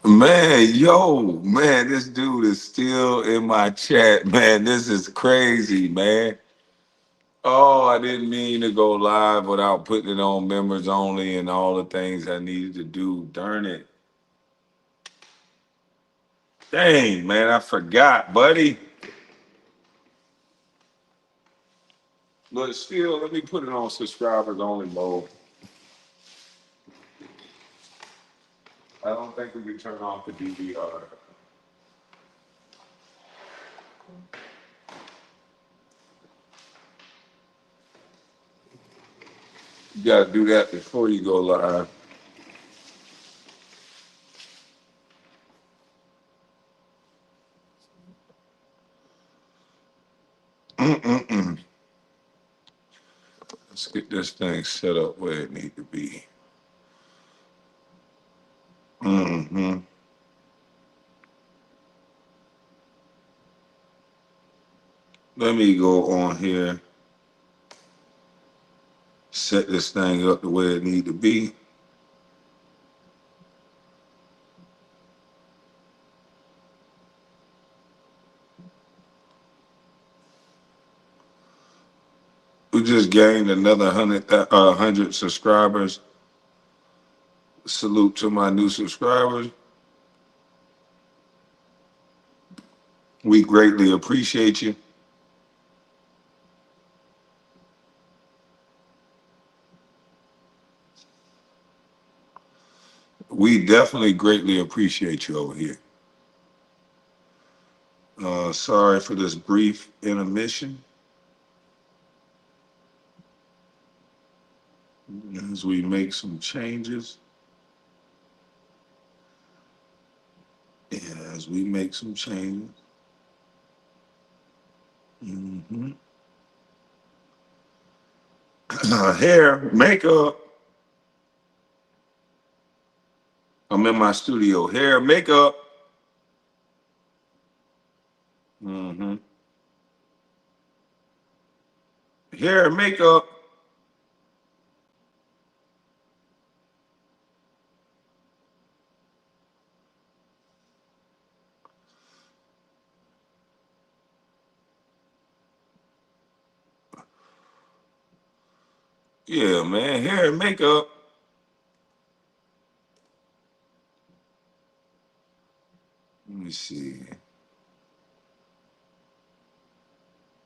Man, yo, man, this dude is still in my chat, man. This is crazy, man. Oh, I didn't mean to go live without putting it on members only and all the things I needed to do. Darn it. Dang, man, I forgot, buddy. But still, let me put it on subscribers only mode. I don't think we can turn off the DVR. You got to do that before you go live. Mm-mm-mm. Let's get this thing set up where it need to be. Mm-hmm. Let me go on here, set this thing up the way it need to be. We just gained another 100 subscribers. Salute to my new subscribers. We greatly appreciate you. We definitely greatly appreciate you over here. Sorry for this brief intermission as we make some changes. Yeah, as we make some changes. Hmm. Hair, makeup. I'm in my studio. Hair, makeup. Hmm. Hair, makeup. Yeah, man. Hair and makeup. Let me see.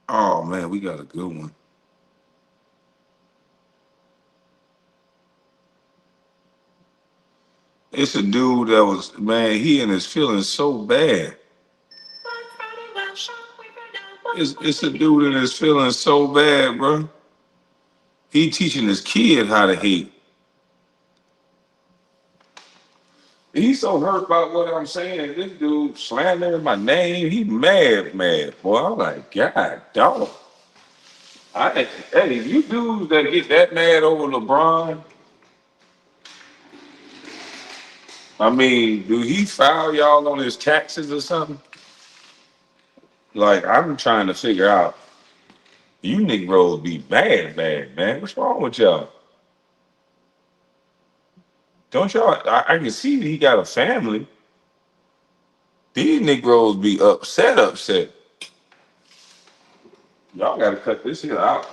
Oh man, we got a good one. It's a dude that was man. He and his feelings so bad. It's a dude and his feelings so bad, bro. He teaching his kid how to hate. He's so hurt about what I'm saying. This dude slandering my name. He mad, mad. Boy, I'm like, God, dog. Hey, you dudes that get that mad over LeBron, I mean, do he file y'all on his taxes or something? Like, I'm trying to figure out. You Negroes be bad, bad, man. What's wrong with y'all? Don't y'all? I can see he got a family. These Negroes be upset, upset. Y'all got to cut this here out.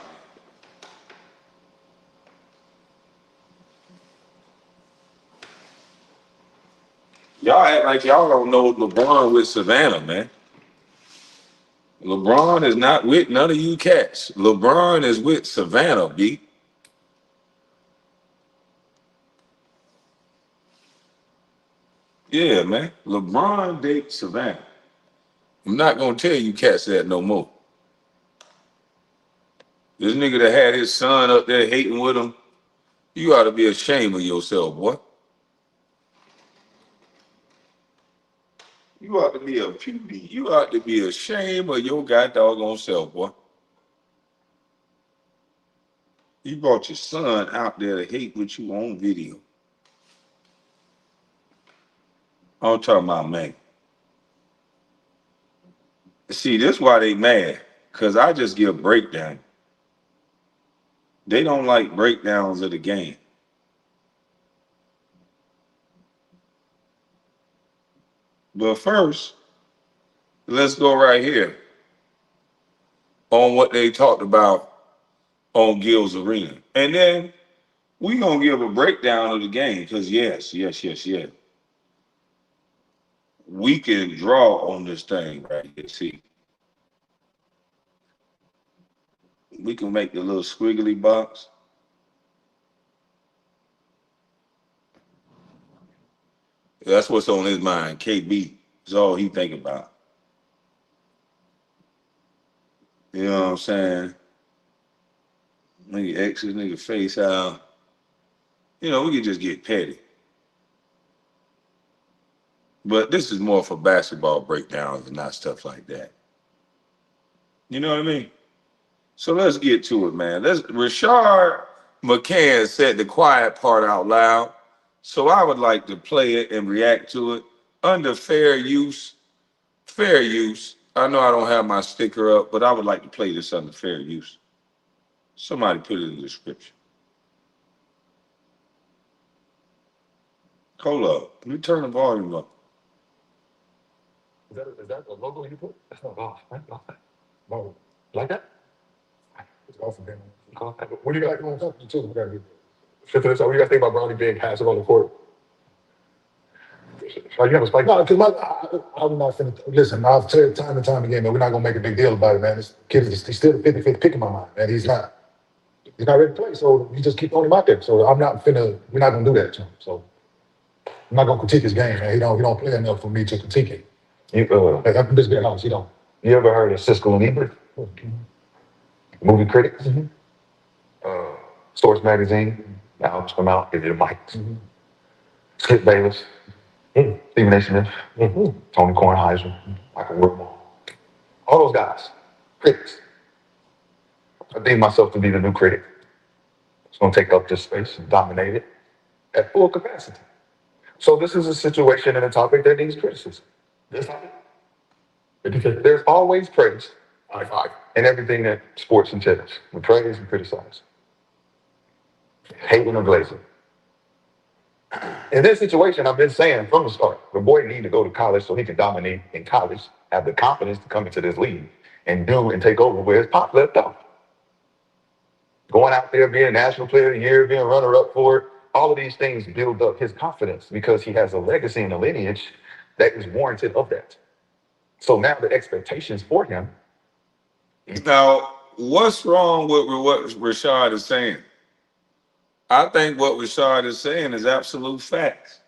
Y'all act like y'all don't know LeBron with Savannah, man. LeBron is not with none of you cats. LeBron is with Savannah, B. Yeah, man. LeBron dates Savannah. I'm not gonna tell you cats that no more. This nigga that had his son up there hating with him, you ought to be ashamed of yourself, boy. You ought to be a puny. You ought to be ashamed of your god doggone self, boy. You brought your son out there to hate with you on video. I'm talking about man. See, this why they mad. Cause I just give breakdown. They don't like breakdowns of the game. But first, let's go right here on what they talked about on Gil's Arena. And then we gonna give a breakdown of the game because yes. We can draw on this thing right here. See, we can make the little squiggly box. That's what's on his mind. KB is all he think about. You know what I'm saying? Nigga X his nigga face out. You know, we could just get petty. But this is more for basketball breakdowns and not stuff like that. You know what I mean? So let's get to it, man. Let's Rashard McCann said the quiet part out loud. So I would like to play it and react to it under fair use. Fair use. I know I don't have my sticker up, but I would like to play this under fair use. Somebody put it in the description. Hold up. Let me turn the volume up. Is that the logo you put? That's not golf, right? No. Like that? It's golf again. Golf. What do you got on top of the two? We gotta get there. So what do you guys think about Brownie being passive on the court? So you have a spike? No, because I'm not finna listen. I've said time and time again, man, we're not gonna make a big deal about it, man. This kid is he's still a 50-50 pick in my mind, man. He's not ready to play, so you just keep throwing him out there. So we're not gonna do that to him. So I'm not gonna critique his game, man. He don't play enough for me to critique him. I'm just being honest, he don't. You ever heard of Siskel and Ebert? Movie critics? Source Magazine, albums come out, give you the mics. Skip Bayless, Stephen A. Smith, Tony Kornheiser, Michael Whitmore. All those guys, critics. I deem myself to be the new critic. It's going to take up this space and dominate it at full capacity. So this is a situation and a topic that needs criticism. This topic? There's always praise in everything that sports entails. We praise and criticize. Hating or glazing. In this situation, I've been saying from the start, the boy need to go to college so he can dominate in college, have the confidence to come into this league and do and take over where his pop left off. Going out there, being National Player of the Year, being runner-up for it, all of these things build up his confidence because he has a legacy and a lineage that is warranted of that. So now the expectations for him. Now, what's wrong with what Rashard is saying? I think what Rashard is saying is absolute facts.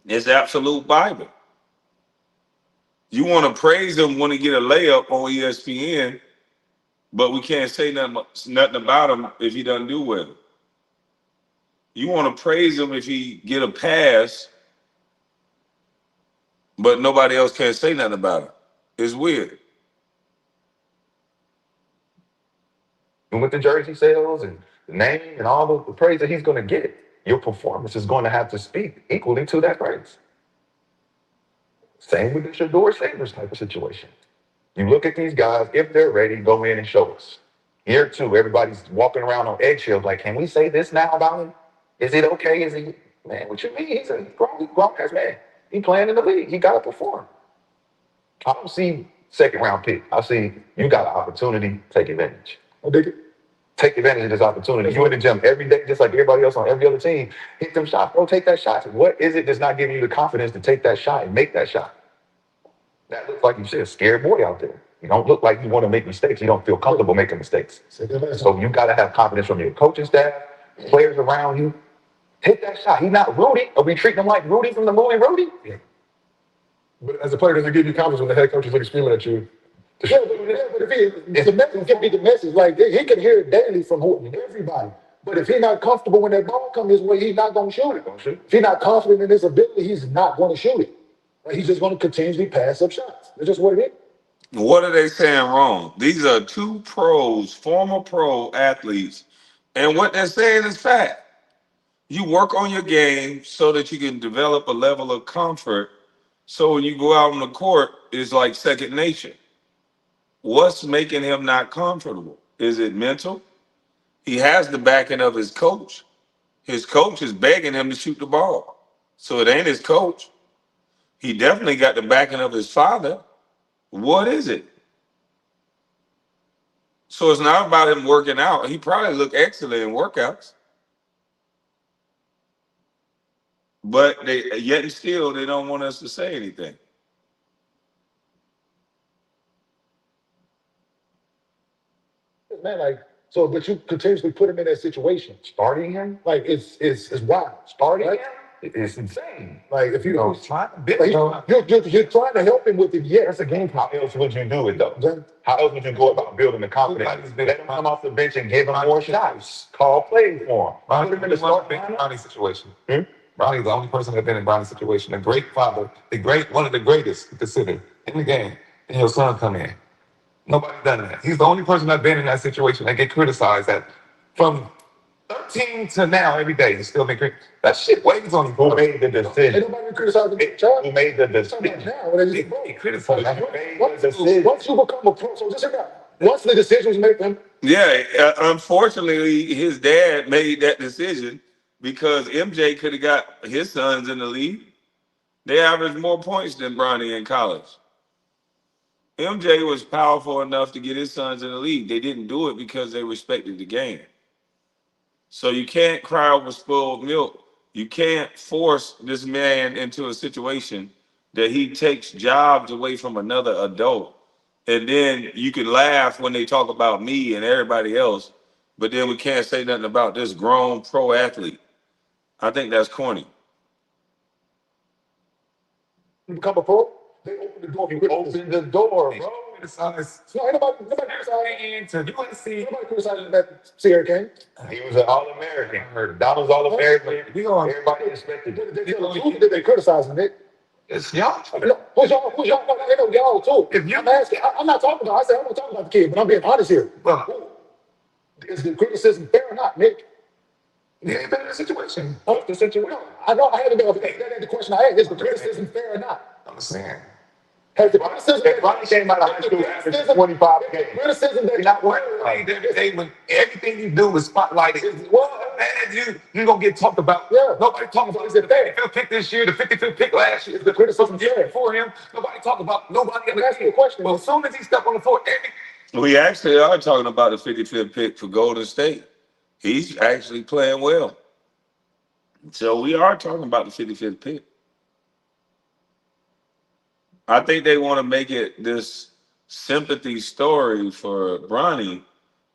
It's absolute Bible. You want to praise him when he get a layup on ESPN, but we can't say nothing about him if he doesn't do well. You want to praise him if he get a pass, but nobody else can't say nothing about him. It's weird. And with the jersey sales and the name and all the praise that he's going to get, your performance is going to have to speak equally to that praise. Same with the Shador Sanders type of situation. You look at these guys, if they're ready, go in and show us. Year two, everybody's walking around on eggshells like, can we say this now about him? Is it okay? Is he, man, what you mean? He's a grown-ass man. He playing in the league. He got to perform. I don't see second round pick. I see you got an opportunity, take advantage. I dig it. Take advantage of this opportunity. You in the gym every day, just like everybody else on every other team. Hit them shots, bro. Take that shot. What is it that's not giving you the confidence to take that shot and make that shot? That looks like you said, a scared boy out there. You don't look like you want to make mistakes. You don't feel comfortable making mistakes. So you got to have confidence from your coaching staff, players around you. Hit that shot. He's not Rudy. Are we treating him like Rudy from the movie Rudy? Yeah. But as a player, does it give you confidence when the head coach is looking screaming at you? Yeah, but if the message can be the message, like he can hear it daily from everybody. But if he's not comfortable when that ball comes his way, he's not going to shoot it. If he's not confident in his ability, he's not going to shoot it. Like, he's just going to continuously pass up shots. That's just what it is. What are they saying wrong? These are two pros, former pro athletes, and what they're saying is fact. You work on your game so that you can develop a level of comfort. So when you go out on the court, it's like second nature. What's making him not comfortable? Is it mental? He has the backing of his coach. His coach is begging him to shoot the ball. So it ain't his coach. He definitely got the backing of his father. What is it? So it's not about him working out. He probably looked excellent in workouts, but they yet and still they don't want us to say anything. Man, like, so, but you continuously put him in that situation. Starting him? Like, it's wild. Starting Right? him? It's insane. Like, if you You know, like, trying to build. you're trying to help him with it, yes. That's a game. How else would you do it though? Then, How else would you go about building the confidence? Let him come off the bench and give him more shots. Call plays for him. Put him in the start lineup. Brownie's situation. Brownie's the only person that's been in Brownie's situation. A great father, one of the greatest considered in the game. And your son come in. Nobody's done that. He's the only person that's been in that situation that get criticized. That from 13 to now, every day, he's still been criticized. That shit weighs on you. Who made the decision? ain't nobody criticizing the child. Who made the Talking about decision? now, when they They just, criticize him. once you become a pro, so just hear me out. Once the decision was made for him, Yeah, unfortunately, his dad made that decision because MJ could have got his sons in the league. They averaged more points than Bronny in college. MJ was powerful enough to get his sons in the league. They didn't do it because they respected the game. So you can't cry over spoiled milk. You can't force this man into a situation that he takes jobs away from another adult. And then you can laugh when they talk about me and everybody else, but then we can't say nothing about this grown pro athlete. I think that's corny. you become a pro, they open the door. You opened the door, bro. Criticize. No, ain't nobody criticizing. To UNC. Nobody criticizing that Sierra King. He was an All-American. Donald's All-American. We gonna Everybody expected it. Did they criticize him, Nick? it's y'all. No, who's y'all? No, they know y'all too. If you- I'm asking, I'm not talking about. I said I'm not talking about the kid, but I'm being honest here. Well, Is the criticism fair or not, Nick? he ain't been in a situation. What's the situation? No, I know I haven't been. That ain't the question I asked. Is the criticism fair or not? I'm saying. Has the criticism If Ronnie came out of high school averaging 25 games, criticism that You're not worried every day when everything you do is spotlighted. Well, man, you gonna get talked about. Yeah. Nobody talking about Is it fair? the 55th pick this year, the 55th pick last year, the criticism fair? for him. Nobody talk about nobody. I'm asking you a question. Well, as soon as he stepped on the floor, We actually are talking about the 55th pick for Golden State. He's actually playing well. So we are talking about the 55th pick. I think they want to make it this sympathy story for Bronny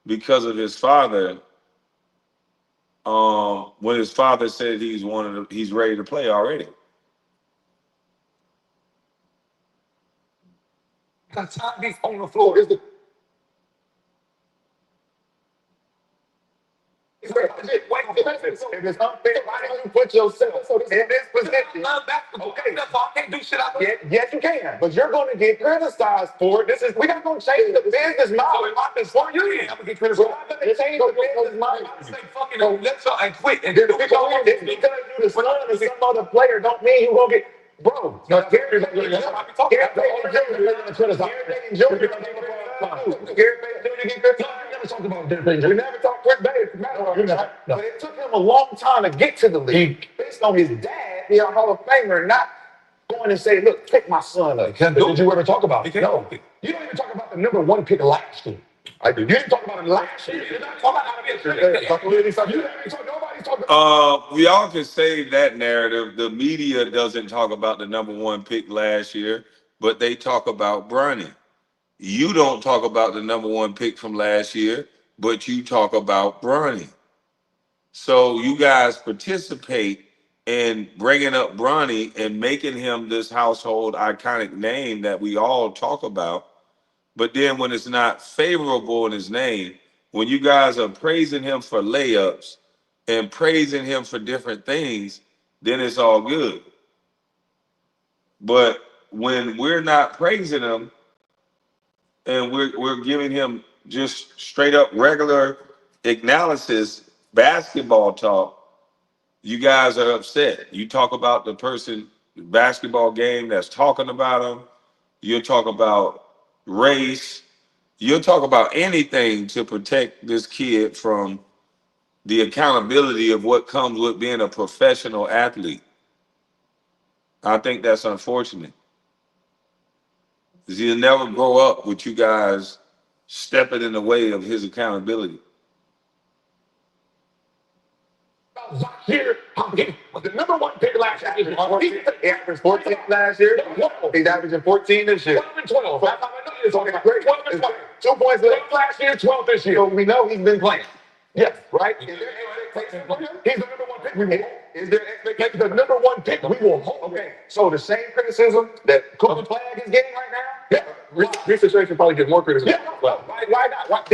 because of his father. When his father said he's ready to play already. by the time he's on the floor, Is the if it's unfair, why don't you put yourself in this position? Okay, that's all. I can't do shit. Yes, you can, but you're going to get criticized for it. We're not going to change the business model. So if I'm for you, I'm gonna get criticized. We're not going to change the business model. I say fucking let's go and quit and Just because you're the son of some other player don't mean you're going to get. Bro, no, Gary Payton Jr. Gary Payton Jr. We never talked about Gary Payton Jr. We never talked Chris Bailey. But it took him a long time to get to the league based on his dad being a Hall of Famer and not going and say, look, pick my son up. can't do Did you ever talk about it? He No. can't. You don't even talk about the number one pick last year. I do. You didn't talk about him last year. You're not talking about how to be a critic. Nobody's talking about Y'all can save that narrative. The media doesn't talk about the number one pick last year, but they talk about Bronny. You don't talk about the number one pick from last year, but you talk about Bronny. So you guys participate in bringing up Bronny and making him this household iconic name that we all talk about. But then when it's not favorable in his name, when you guys are praising him for layups and praising him for different things, then it's all good. But when we're not praising him and we're giving him just straight up regular analysis, basketball talk, you guys are upset. You talk about the person, the basketball game that's talking about him. You'll talk about race. You'll talk about anything to protect this kid from the accountability of what comes with being a professional athlete. I think that's unfortunate. Because he'll never grow up with you guys stepping in the way of his accountability. Last year, he was the number one pick last year. He averaged 14 last year. He's averaging 14 this year. 12 and 12. That's how I know it's okay. 12 and 12. 2 points last year, 12 this year. So we know he's been playing. Yes, right? Is there expectation for him? He's the number one pick. We will hope. Is there expectation? The number one pick. We will hope. Okay. So the same criticism that Cooper Flag is getting right now? Yeah. Research State should probably get more criticism. Yeah. Well, why not? Why,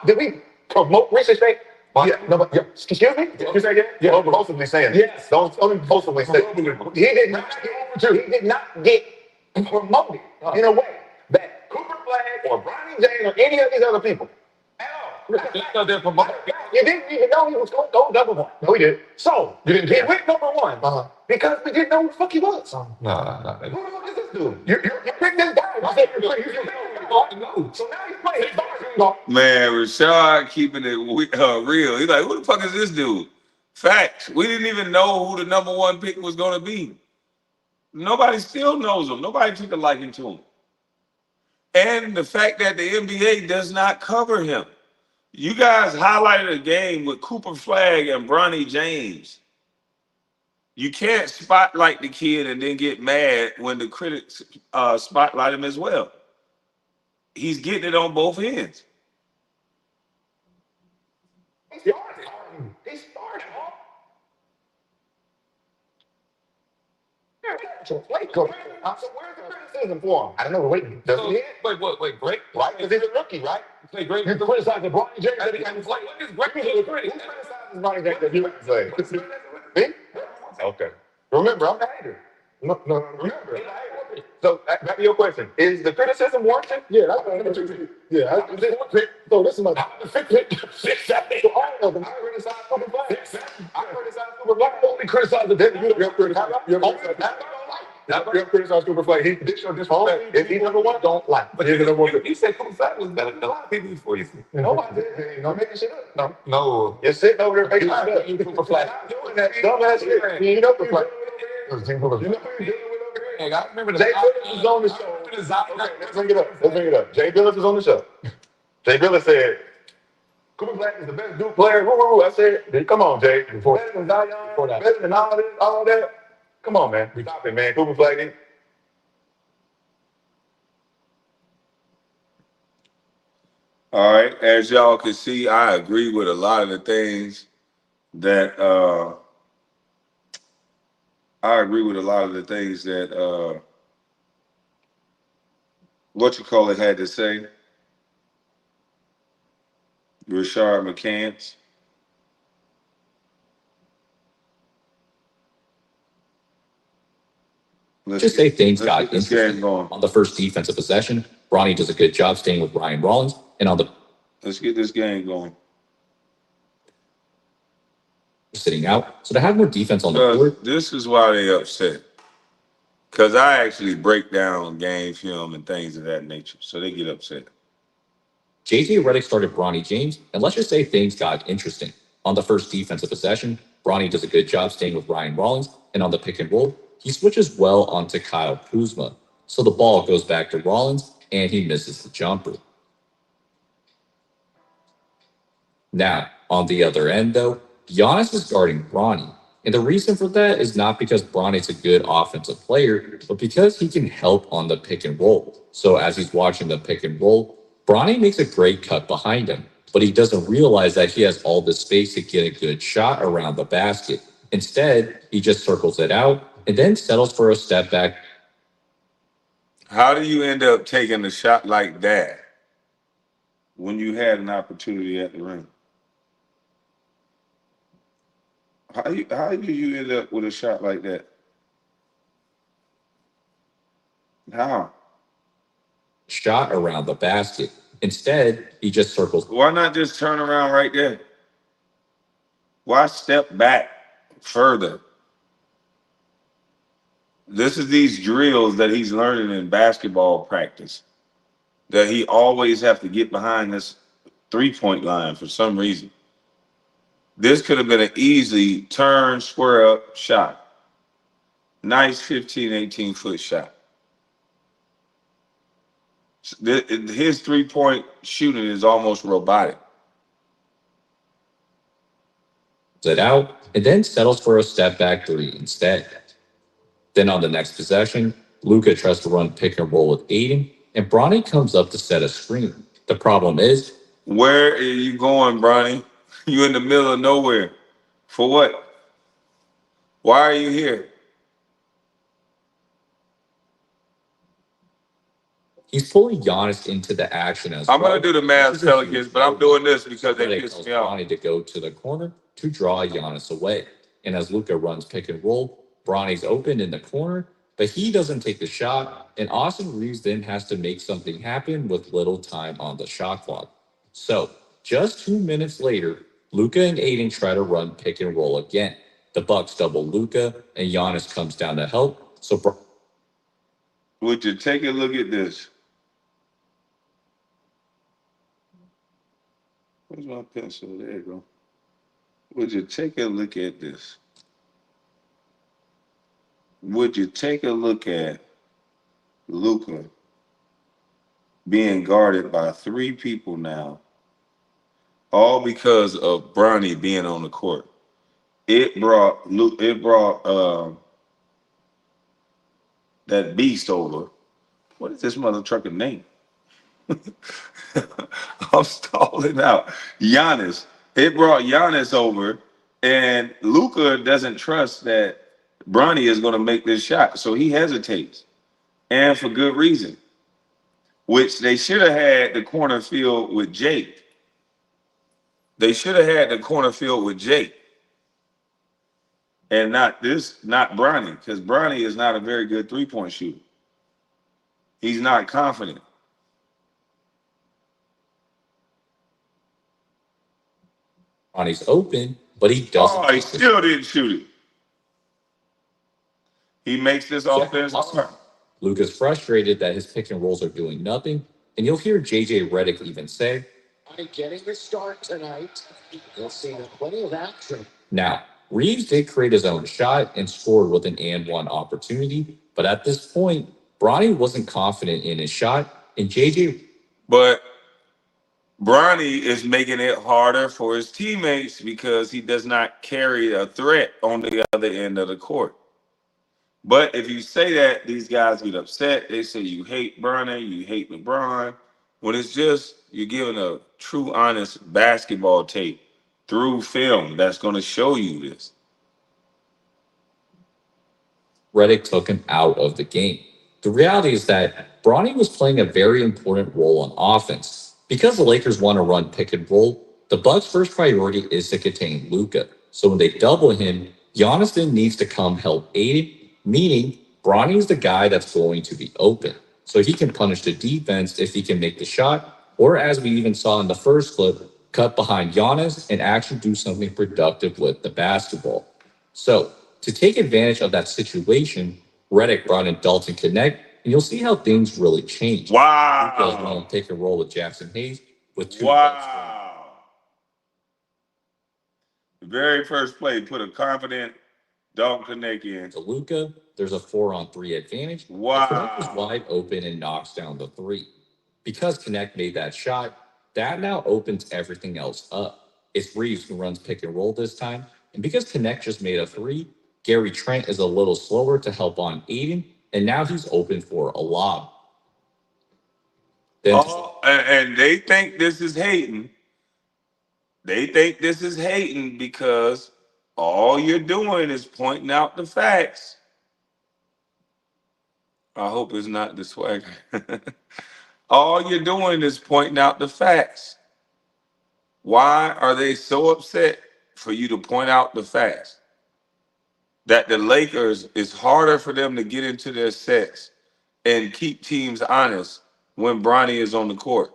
did we promote Research State? Yeah, no, but, yeah. Excuse me? You say that? Yeah, impulsively saying. Yes. Don't impulsively say. He did not get promoted in a way that Cooper Flag or Bronny James or any of these other people at all. They're promoted. You didn't even know he was going to go number one. No, we did. So you didn't care. He went number one because we didn't know who the fuck he was. No. Who the fuck is this dude? You picked this guy. I said you picked this guy. So now he's playing his stars. Man, Rashad keeping it real. He's like, who the fuck is this dude? Facts. We didn't even know who the number one pick was going to be. Nobody still knows him. Nobody took a liking to him. And the fact that the NBA does not cover him. You guys highlighted a game with Cooper Flag and Bronny James. You can't spotlight the kid and then get mad when the critics spotlight him as well. He's getting it on both ends. He started. So where's the criticism for him? I don't know. Wait, does he? Wait, great. Right? Because he's a rookie, right? Play great. You criticize the Bronny James that he can play. What is great? Who criticizes Bronny James that he can play? Me? Okay. Remember, I'm the hater. No, remember. So back to your question: is the criticism warranted? Yeah, that's what I'm saying. Yeah, so this is my fifth pick. So all of them. I criticize Cooper Flag. I criticize Cooper Flag. Only criticize the David. You don't criticize. You don't criticize Cooper Flag. He did show disrespect. If he's number one, don't like. But you said Cooper Flag was better than a lot of people before you. No, I didn't. You're making shit up. No. You're sitting over there making shit up. Cooper Flag. Doing that dumbass shit. You know Cooper Flag. You know who you're dealing with. I remember Jay Billis was on the show. Okay, let's bring it up. Jay Billis was on the show. Jay Billis said, Cooper Flag is the best Duke player. I said, come on, Jay. Better than Zion, better than all that. Come on, man. Stop it, man. Cooper Flag. All right. As y'all can see, I agree with a lot of the things that had to say. Rashard McCants. Just say things got interesting. On the first defensive possession, Bronny does a good job staying with Ryan Rollins, and on the let's get this game going. Sitting out, so to have more defense on the board. This is why they upset. Because I actually break down game film and things of that nature, so they get upset. JJ Redick started Bronny James, and let's just say things got interesting. On the first defensive possession, Bronny does a good job staying with Ryan Rollins, and on the pick and roll, he switches well onto Kyle Kuzma. So the ball goes back to Rollins, and he misses the jumper. Now, on the other end, though, Giannis is guarding Bronny. And the reason for that is not because Bronny's a good offensive player, but because he can help on the pick and roll. So as he's watching the pick and roll, Bronny makes a great cut behind him, but he doesn't realize that he has all the space to get a good shot around the basket. Instead, he just circles it out and then settles for a step back. How do you end up taking a shot like that when you had an opportunity at the rim? How do you end up with a shot like that? How? Shot around the basket. Instead, he just circles. Why not just turn around right there? Why step back further? This is these drills that he's learning in basketball practice, that he always have to get behind this three-point line for some reason. This could have been an easy turn, square up shot. Nice 15, 18-foot shot. His 3-point shooting is almost robotic. It out, and then settles for a step back three instead. Then on the next possession, Luka tries to run pick and roll with Aiden, and Bronny comes up to set a screen. The problem is, where are you going, Bronny? You in the middle of nowhere. For what? Why are you here? he's pulling Giannis into the action as I'm well. gonna do the math, Pelicans, but I'm doing this because they Redick pissed tells me off. Bronny to go to the corner to draw Giannis away. And as Luka runs pick and roll, Bronny's open in the corner, but he doesn't take the shot, and Austin Reeves then has to make something happen with little time on the shot clock. So, just 2 minutes later, Luka and Aiden try to run pick and roll again. The Bucks double Luka, and Giannis comes down to help. So, Would you take a look at this? Where's my pencil? There you go. Would you take a look at this? Would you take a look at Luca being guarded by 3 people now, all because of Bronny being on the court? It brought that beast over. What is this mother trucker name? I'm stalling out. Giannis. It brought Giannis over, and Luca doesn't trust that Bronny is going to make this shot, so he hesitates, and for good reason. Which they should have had the corner filled with Jake. They should have had the corner filled with Jake, and not Bronny, because Bronny is not a very good 3-point shooter. He's not confident. Bronny's open, but he doesn't. Oh, he still didn't shoot it. He makes this offense hard. Luka's frustrated that his pick and rolls are doing nothing, and you'll hear JJ Redick even say, I'm getting the start tonight. You'll see plenty of action. Now, Reeves did create his own shot and scored with an and one opportunity, but at this point, Bronny wasn't confident in his shot, and JJ. But Bronny is making it harder for his teammates because he does not carry a threat on the other end of the court. But if you say that, these guys get upset. They say you hate Bronny, you hate LeBron. When it's just you're giving a true, honest basketball tape through film that's going to show you this. Redick took him out of the game. The reality is that Bronny was playing a very important role on offense. Because the Lakers want to run pick and roll, the Bucks' first priority is to contain Luka. So when they double him, Giannis then needs to come help Aiden, meaning Bronny is the guy that's going to be open. So he can punish the defense if he can make the shot, or as we even saw in the first clip, cut behind Giannis and actually do something productive with the basketball. So to take advantage of that situation, Redick brought in Dalton Connect, and you'll see how things really change. Wow. Luka's going to take a roll with Jackson Hayes with 2 Wow. The very first play put a confident Dalton Connect in. To Luka, there's a 4-on-3 advantage. Wow. Connect is wide open and knocks down the 3. Because Connect made that shot, that now opens everything else up. It's Reeves who runs pick and roll this time, and because Connect just made a 3, Gary Trent is a little slower to help on Aiden, and now he's open for a lob. Then And they think this is hating. They think this is hating because all you're doing is pointing out the facts. I hope it's not the swagger. All you're doing is pointing out the facts. Why are they so upset for you to point out the facts? That the Lakers, it's harder for them to get into their sets and keep teams honest when Bronny is on the court.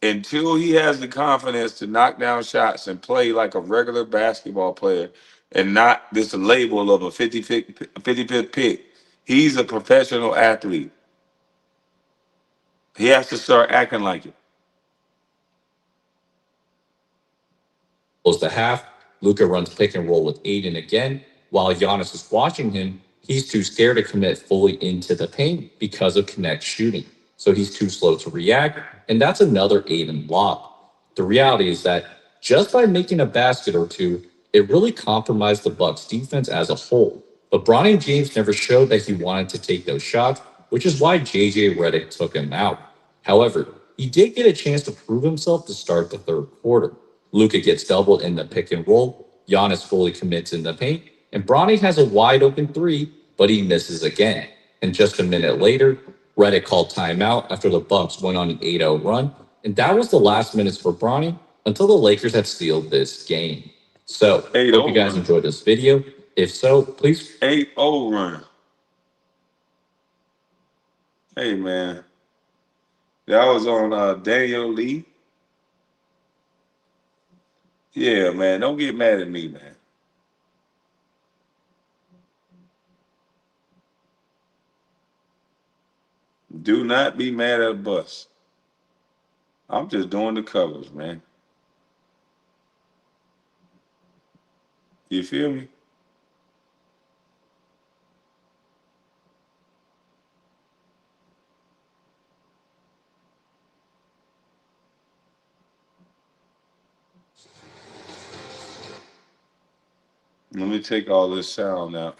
Until he has the confidence to knock down shots and play like a regular basketball player and not this label of a 55th pick, he's a professional athlete. He has to start acting like it. close to half, Luka runs pick and roll with Aiden again. While Giannis is watching him, He's too scared to commit fully into the paint because of Connect shooting. So he's too slow to react, and that's another Aiden block. The reality is that just by making a basket or two, it really compromised the Bucks defense as a whole. But Bronny James never showed that he wanted to take those shots, which is why JJ Redick took him out. However, he did get a chance to prove himself to start the third quarter. Luka gets doubled in the pick and roll, Giannis fully commits in the paint, and Bronny has a wide open three, but he misses again. And just a minute later, Redick called timeout after the Bucks went on an 8-0 run, and that was the last minutes for Bronny until the Lakers had sealed this game. So, 8 hope you guys run. enjoyed this video. If so, please 8-0 run. Hey, man. That was on Daniel Lee. Yeah, man. Don't get mad at me, man. Do not be mad at a bus. I'm just doing the covers, man. You feel me? Let me take all this sound out.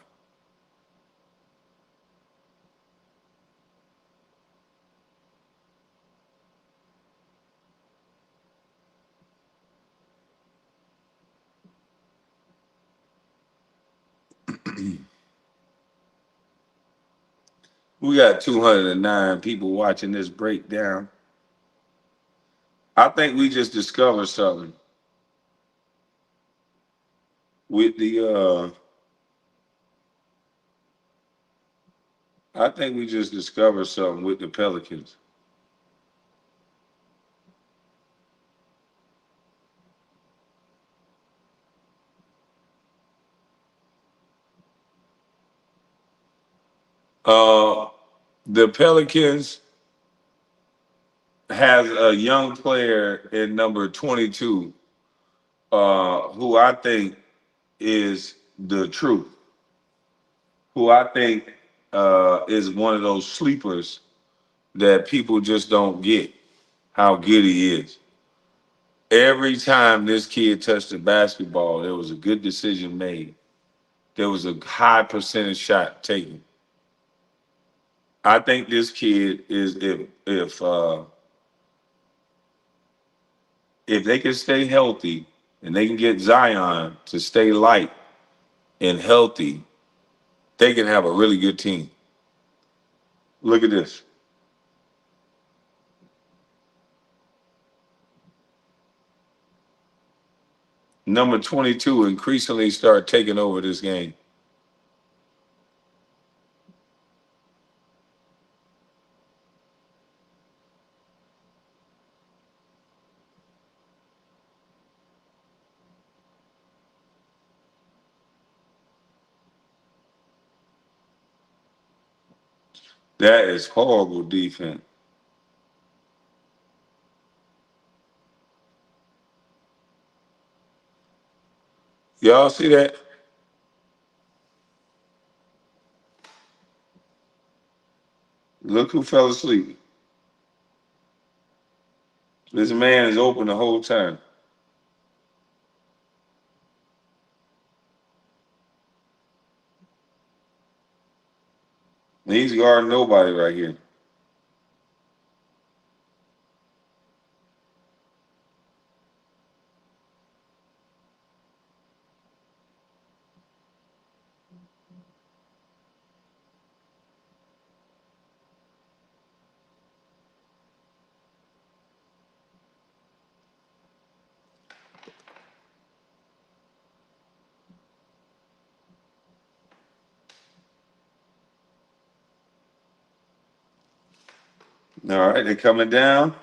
We got 209 people watching this breakdown. I think we just discovered something with the I think we just discovered something with the Pelicans. Uh the Pelicans has a young player in number 22 who I think is the truth. Who I think is one of those sleepers that people just don't get how good he is. Every time this kid touched the basketball, there was a good decision made. There was a high percentage shot taken. I think this kid is if they can stay healthy and they can get Zion to stay light and healthy, they can have a really good team. Look at this. Number 22 increasingly start taking over this game. That is horrible defense. Y'all see that? Look who fell asleep. This man is open the whole time. He's guarding nobody right here. All right, they're coming down.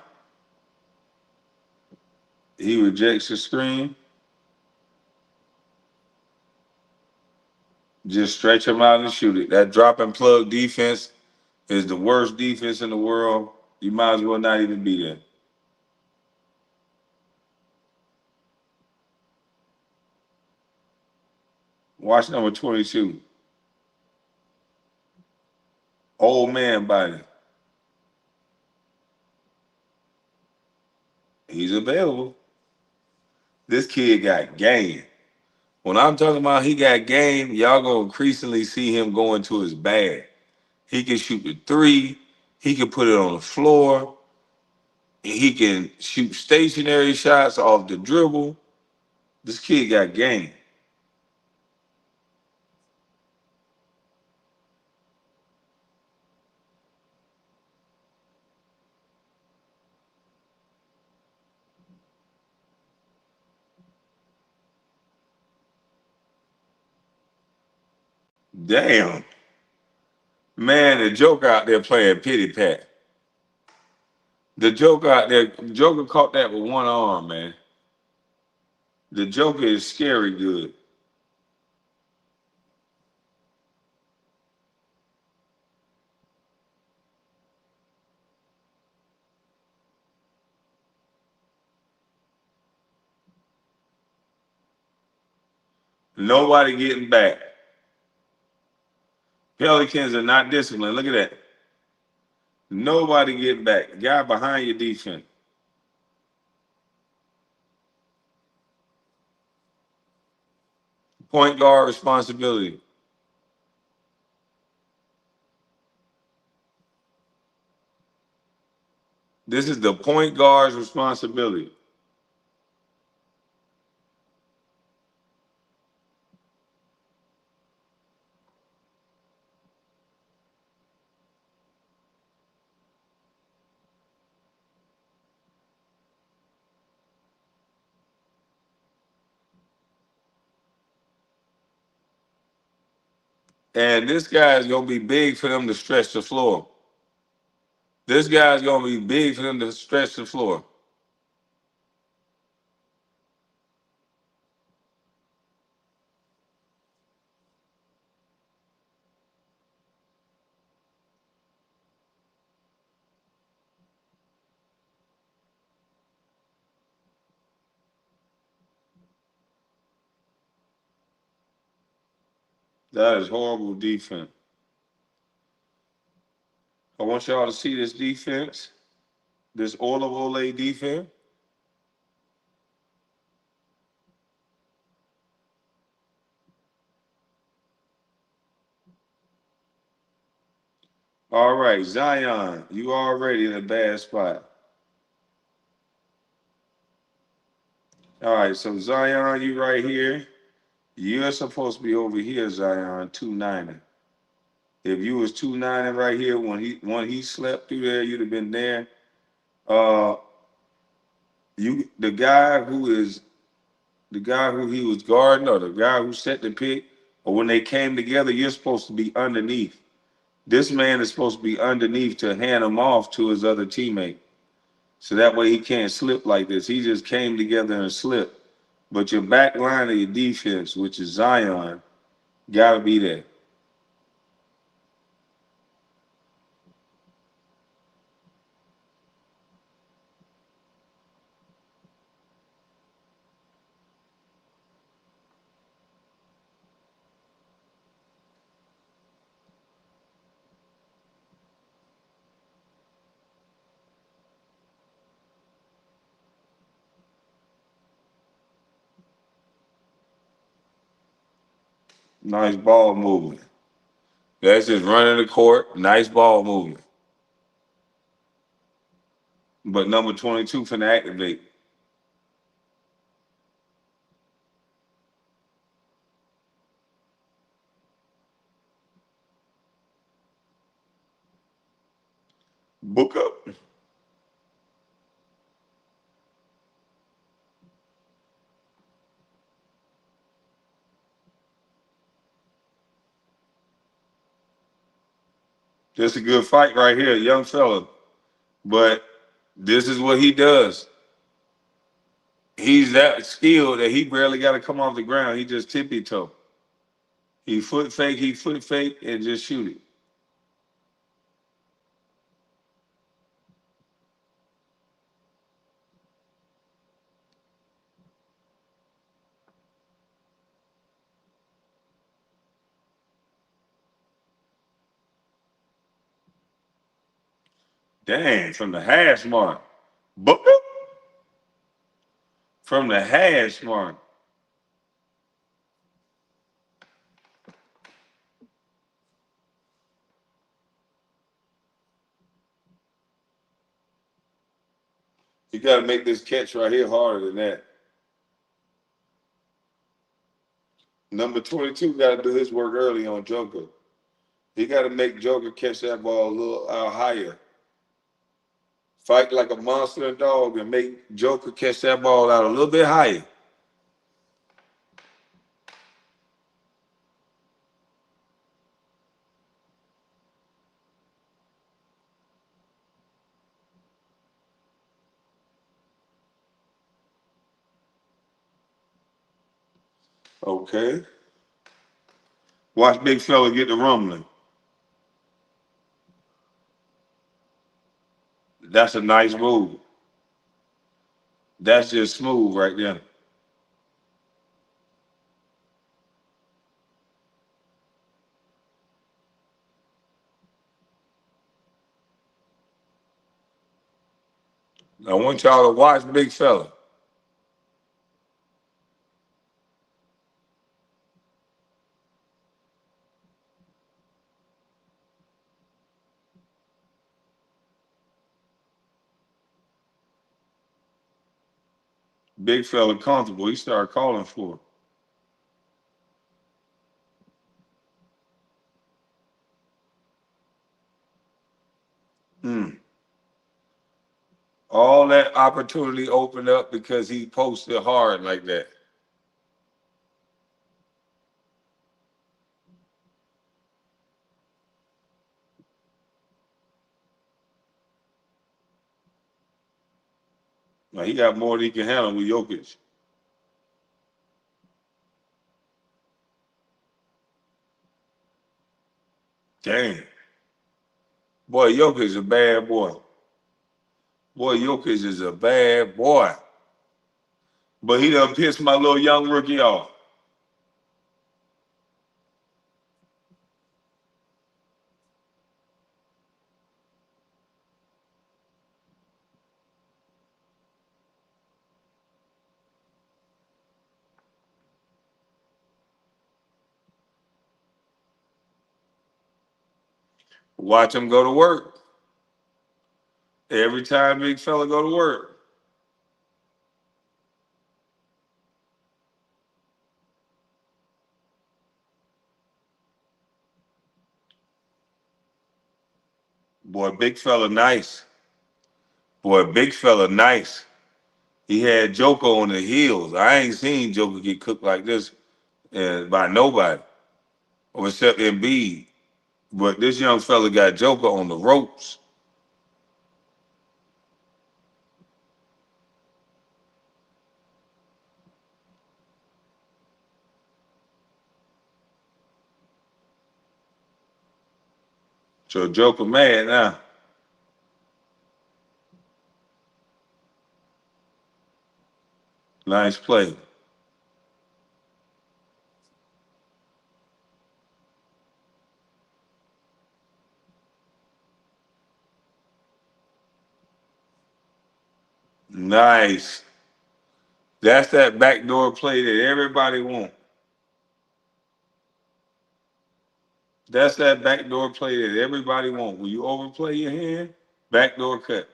He rejects the screen. Just stretch him out and shoot it. That drop and plug defense is the worst defense in the world. You might as well not even be there. Watch number 22. old man body. He's available. This kid got game. When I'm talking about he got game, y'all gonna increasingly see him going to his bag. He can shoot the three. He can put it on the floor. He can shoot stationary shots off the dribble. This kid got game. Damn. Man, the Joker out there playing pity pat. The Joker out there, Joker caught that with one arm, man. The Joker is scary good. Nobody getting back. Pelicans are not disciplined. Look at that. Nobody getting back. Guy behind your defense. Point guard responsibility. This is the point guard's responsibility. And this guy is going to be big for them to stretch the floor. This guy's going to be big for them to stretch the floor. That is horrible defense. I want y'all to see this defense, this Ole defense. All right, Zion, you already in a bad spot. All right, so Zion, you right here. You're supposed to be over here, Zion, 290. If you was 290 right here when he slept through there, you'd have been there. Uh, the guy who he was guarding, or the guy who set the pick, or when they came together, you're supposed to be underneath. This man is supposed to be underneath to hand him off to his other teammate. So that way he can't slip like this. He just came together and slipped. But your back line of your defense, which is Zion, gotta be there. Nice ball movement. That's just running the court. Nice ball movement. But number 22 finna activate. Book up. This a good fight right here, young fella. But this is what he does. He's that skilled that he barely got to come off the ground. He just tippy toe. He foot fake, and just shoot it. Dang, from the hash mark. Boop. From the hash mark. You got to make this catch right here harder than that. Number 22 got to do his work early on Joker. He got to make Joker catch that ball a little higher. Fight like a monster dog and make Joker catch that ball out a little bit higher. Okay. Watch big fella get the rumbling. That's a nice move. That's just smooth right there. I want y'all to watch big fella. Big fella comfortable. He started calling for it. Mm. All that opportunity opened up because he posted hard like that. Now he got more than he can handle with Jokic. Dang. Boy, Jokic is a bad boy. Boy, Jokic is a bad boy. But he done pissed my little young rookie off. Watch him go to work. Every time big fella go to work. Boy, big fella nice. Boy, big fella nice. He had Joker on the heels. I ain't seen Joker get cooked like this by nobody, or except Embiid. But this young fella got Joker on the ropes. So Joker mad now. Nice play. Nice. That's that backdoor play that everybody wants. That's that backdoor play that everybody wants. When you overplay your hand, backdoor cut.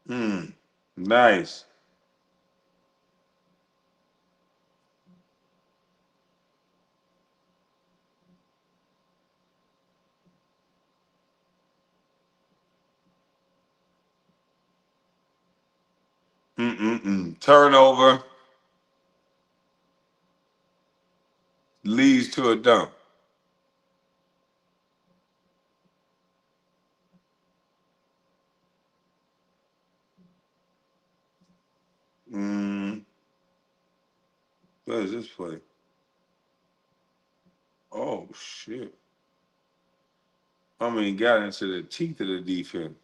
Mm. Nice. Mm-mm-mm. Turnover leads to a dunk. Mm. What is this play? Oh. Oh shit. I mean, got into the teeth of the defense.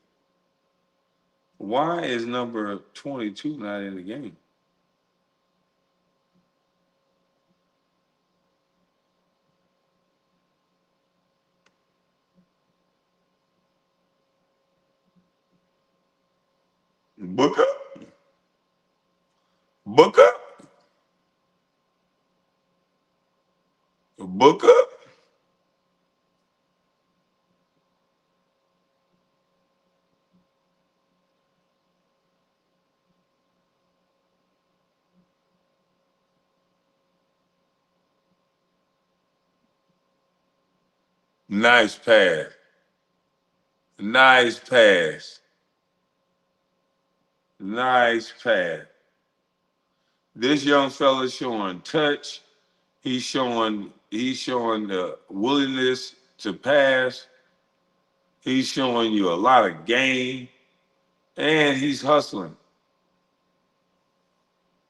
Why is number 22 not in the game? Book up. Book up. Book up. Nice pass. Nice pass. Nice pass. This young fella's showing touch. He's showing the willingness to pass. He's showing you a lot of game, and he's hustling.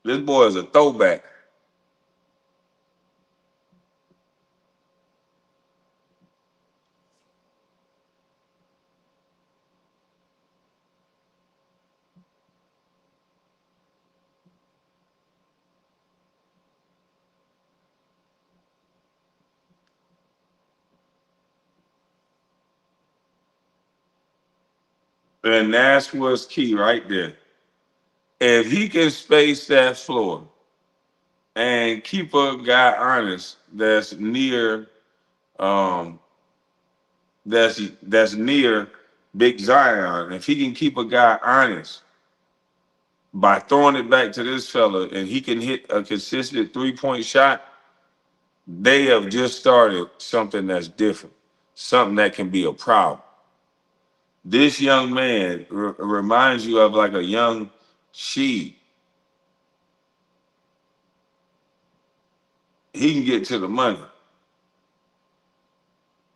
This boy is a throwback. And that's what's key right there. If he can space that floor and keep a guy honest um that's near Big Zion, if he can keep a guy honest by throwing it back to this fella and he can hit a consistent 3-point shot, they have just started something that's different, something that can be a problem. This young man reminds you of like a young Sheed. He can get to the money.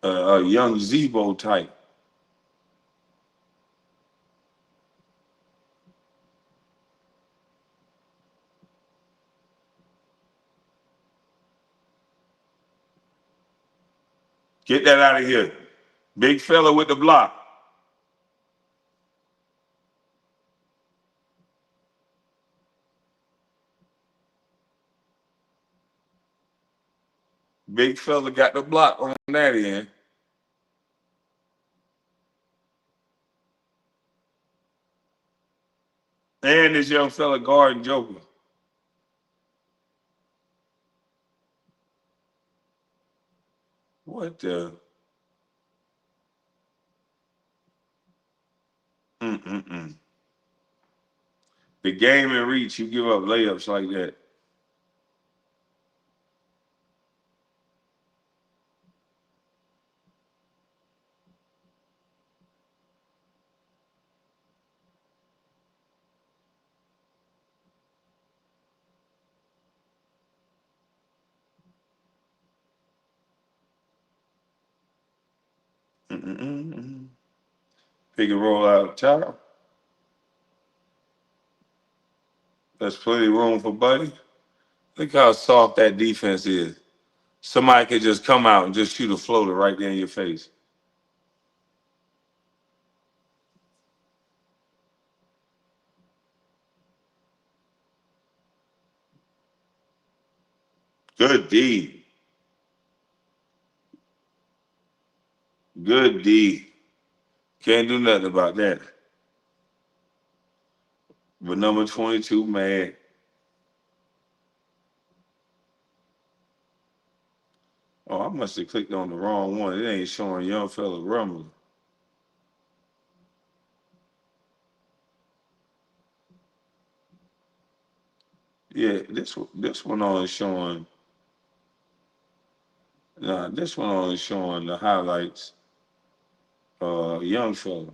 A young Zebo type. Get that out of here. Big fella with the block. Big fella got the block on that end. And this young fella guarding Joker. What the? Mm-mm-mm. The game in reach, you give up layups like that. Mm-mm-mm. Pick and roll out top. There's plenty of room for Buddy. Look how soft that defense is. Somebody could just come out and just shoot a floater right there in your face. Good D. Good D. Can't do nothing about that. But number 22, man. Oh, I must have clicked on the wrong one. It ain't showing young fella rumbling. Yeah, this one only showing. Nah, this one only showing the highlights. Young fella.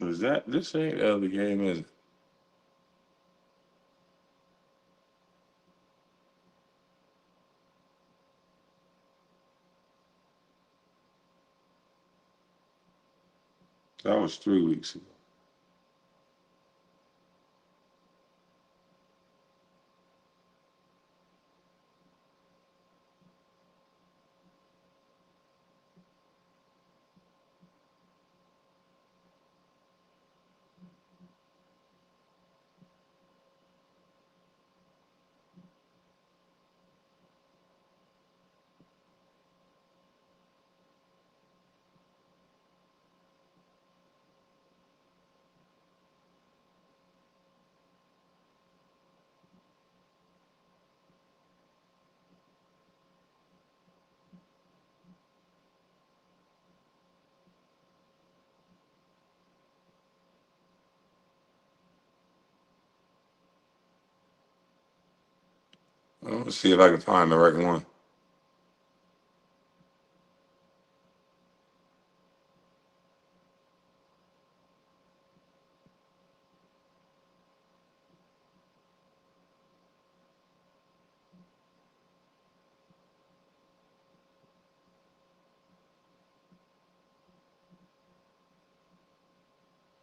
Is that this ain't the other game, is it? That was 3 weeks ago. Let's see if I can find the right one.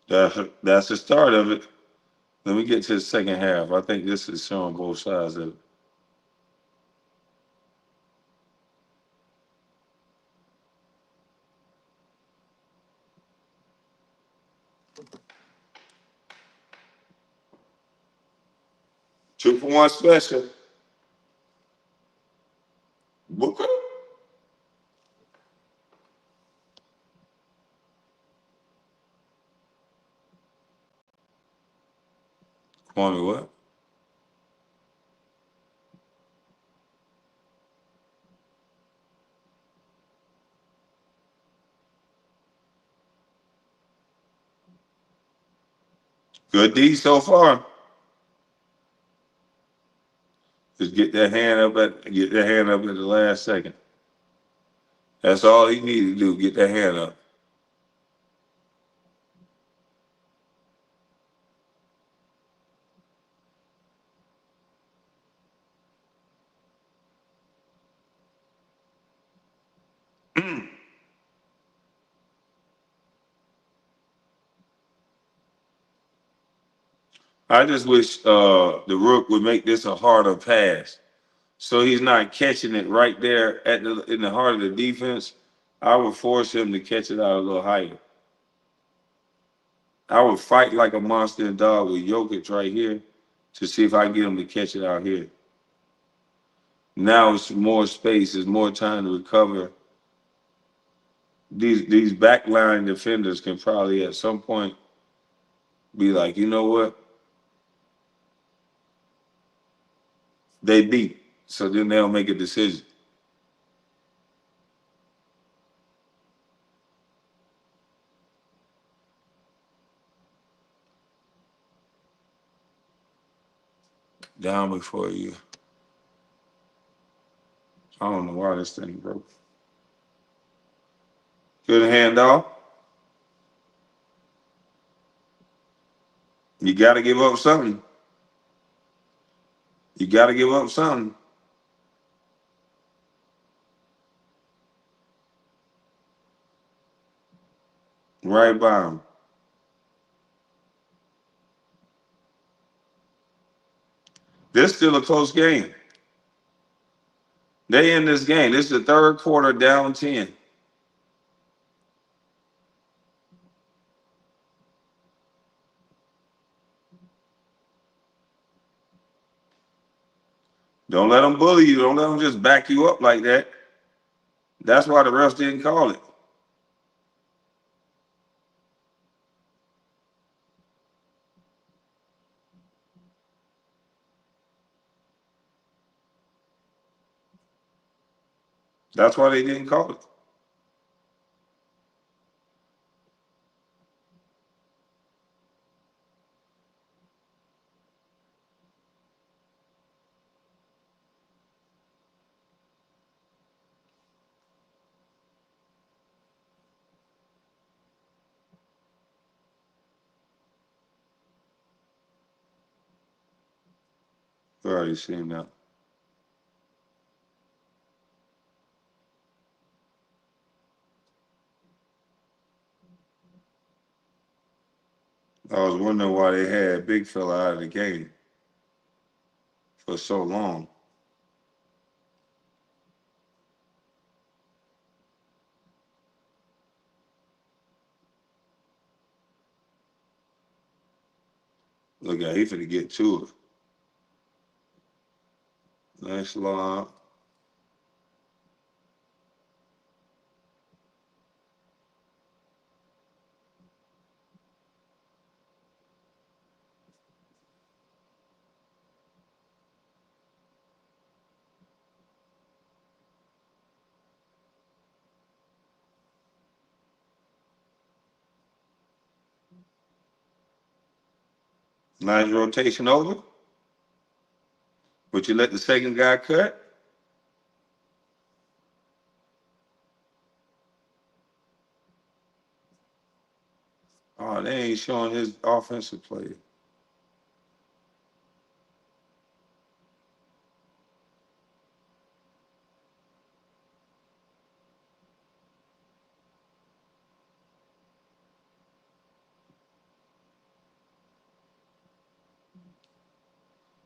That's the start of it. Let me get to the second half. I think this is showing both sides of it. Two for one special. Booker. Kwame, what? Good D so far. Just get that hand up at the last second. That's all he needed to do. Get that hand up. I just wish the Rook would make this a harder pass, so he's not catching it right there in the heart of the defense. I would force him to catch it out a little higher. I would fight like a monster and dog with Jokic right here to see if I can get him to catch it out here. Now it's more space, it's more time to recover. These backline defenders can probably at some point be like, you know what? They beat. So then they'll make a decision. Down before you. I don't know why this thing broke. Good handoff. You got to give up something. You got to give up something. Right by him. This is still a close game. They in this game. This is the third quarter, down 10. Don't let them bully you. Don't let them just back you up like that. That's why the refs didn't call it. That's why they didn't call it. already seen that. I was wondering why they had Big Fella out of the game for so long. Look at he finna get to it. Nice lob. Nice rotation over. But you let the second guy cut? Oh, they ain't showing his offensive play.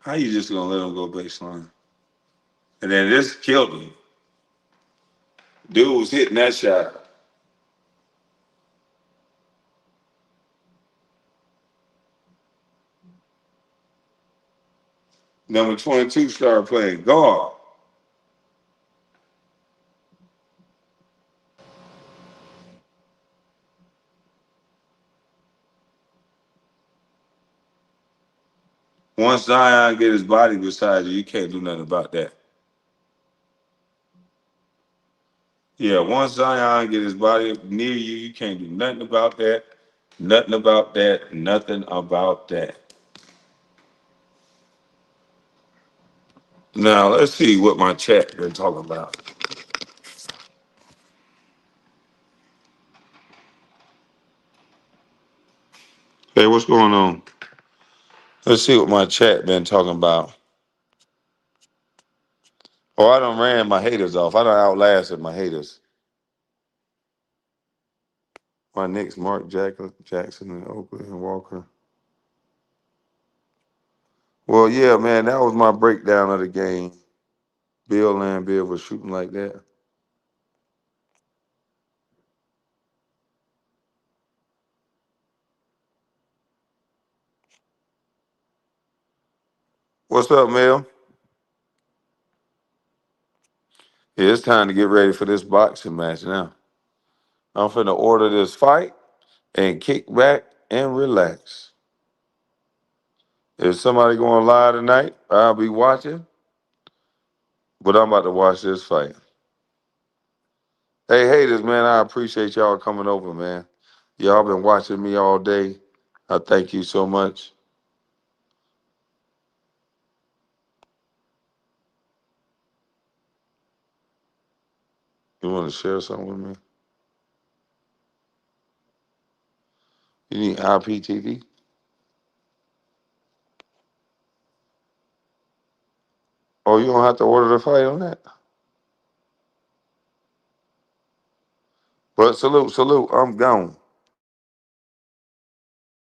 How you just gonna let him go baseline? And then this killed him. Dude was hitting that shot. Number 22 started playing guard. Once Zion get his body beside you, you can't do nothing about that. Yeah, once Zion get his body near you, you can't do nothing about that. Nothing about that. Nothing about that. Now let's see what my chat been talking about. Hey, what's going on? Let's see what my chat been talking about. Oh, I done ran my haters off. I done outlasted my haters. My Knicks, Jackson, and Oakley and Walker. Well, yeah, man, that was my breakdown of the game. Bill Lambier was shooting like that. What's up, Mel? Yeah, it's time to get ready for this boxing match now. I'm finna order this fight and kick back and relax. If somebody going live tonight, I'll be watching, but I'm about to watch this fight. Hey, haters, man, I appreciate y'all coming over, man. Y'all been watching me all day. I thank you so much. You want to share something with me? You need IPTV? Oh, you don't have to order the fight on that? But salute, salute. I'm gone.